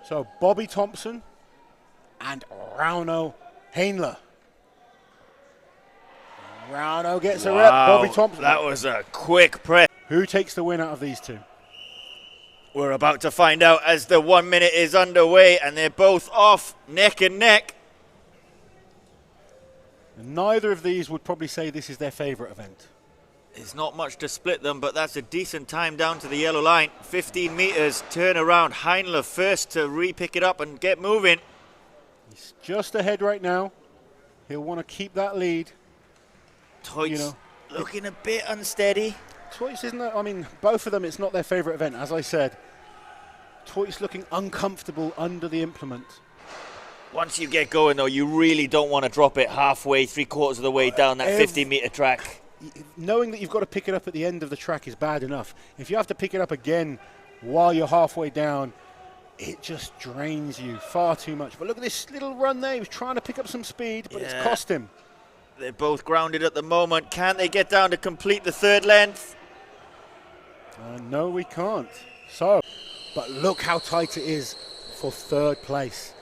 So Bobby Thompson and Rauno Heinla. Rauno gets a rep. Bobby Thompson. That was a quick press. Who takes the win out of these two? We're about to find out as the 1 minute is underway, and they're both off neck and neck. And neither of these would probably say this is their favorite event. There's not much to split them, but that's a decent time down to the yellow line. 15 meters, turn around. Heinla first to re-pick it up and get moving. He's just ahead right now. He'll want to keep that lead. Toits looking a bit unsteady. Toits isn't that, I mean, both of them, it's not their favorite event, as I said. Toits looking uncomfortable under the implement. Once you get going, though, you really don't want to drop it halfway, 3/4 of the way down that 50-meter track. Knowing that you've got to pick it up at the end of the track is bad enough. If you have to pick it up again while you're halfway down, it just drains you far too much. But look at this little run there. He was trying to pick up some speed, but it's cost him. They're both grounded at the moment. Can they get down to complete the third length? No, we can't. So, but look how tight it is for third place.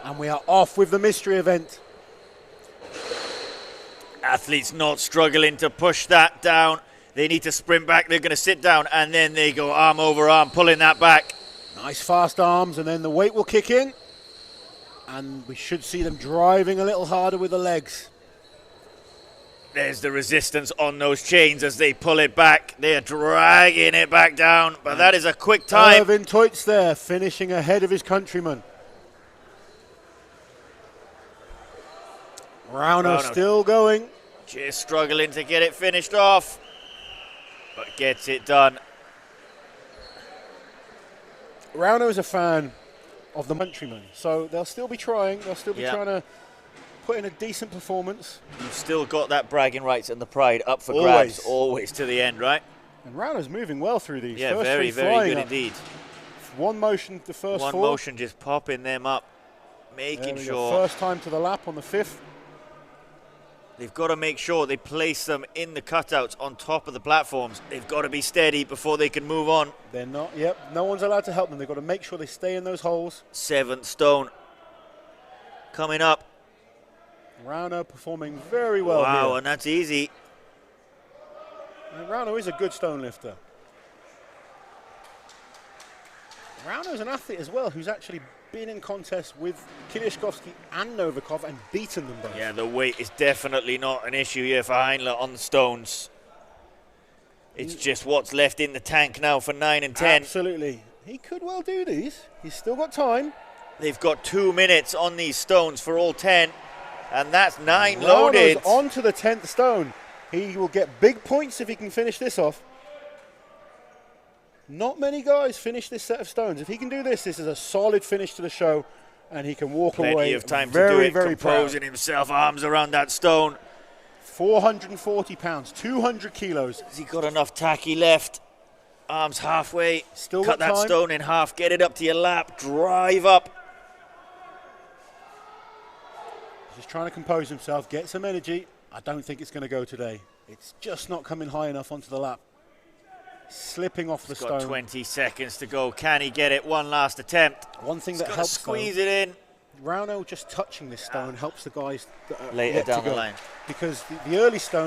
And we are off with the mystery event. Athletes not struggling to push that down. They need to sprint back. They're going to sit down, and then they go arm over arm, pulling that back. Nice fast arms, and then the weight will kick in. And we should see them driving a little harder with the legs. There's the resistance on those chains as they pull it back. They are dragging it back down, but that is a quick time. Erwin Toits there, finishing ahead of his countryman. Rauno still going. Just struggling to get it finished off, but gets it done. Rauno is a fan of the countryman, so they'll still be trying. They'll still be trying to put in a decent performance. You've still got that bragging rights and the pride up for grabs, always to the end, right? And Rauno's moving well through these. Yeah, first very, very good indeed. One motion, the first One motion, just popping them up, making sure. First time to the lap on the 5th. They've got to make sure they place them in the cutouts on top of the platforms. They've got to be steady before they can move on. They're not, no one's allowed to help them. They've got to make sure they stay in those holes. 7th stone coming up. Rauno performing very well here. And that's easy. And Rauno is a good stone lifter. Rauno's an athlete as well who's actually been in contests with Kiliashkovsky and Novikov and beaten them both. Yeah, the weight is definitely not an issue here for Heinla on the stones. It's just what's left in the tank now for 9 and 10. Absolutely. He could well do these. He's still got time. They've got 2 minutes on these stones for all 10. And that's 9 loaded. On to the 10th stone. He will get big points if he can finish this off. Not many guys finish this set of stones. If he can do this, this is a solid finish to the show, and he can walk away. Plenty of time to do it, composing himself, arms around that stone. 440 pounds, 200 kilos. Has he got enough tacky left? Arms halfway. Still cut that time. stone in half, get it up to your lap, drive up. Just trying to compose himself, get some energy. I don't think it's going to go today. It's just not coming high enough onto the lap. Slipping off the stone. Got 20 seconds to go. Can he get it? One last attempt. One thing that helps, squeeze it in. Rauno just touching this stone helps the guys later down the line, because the early stone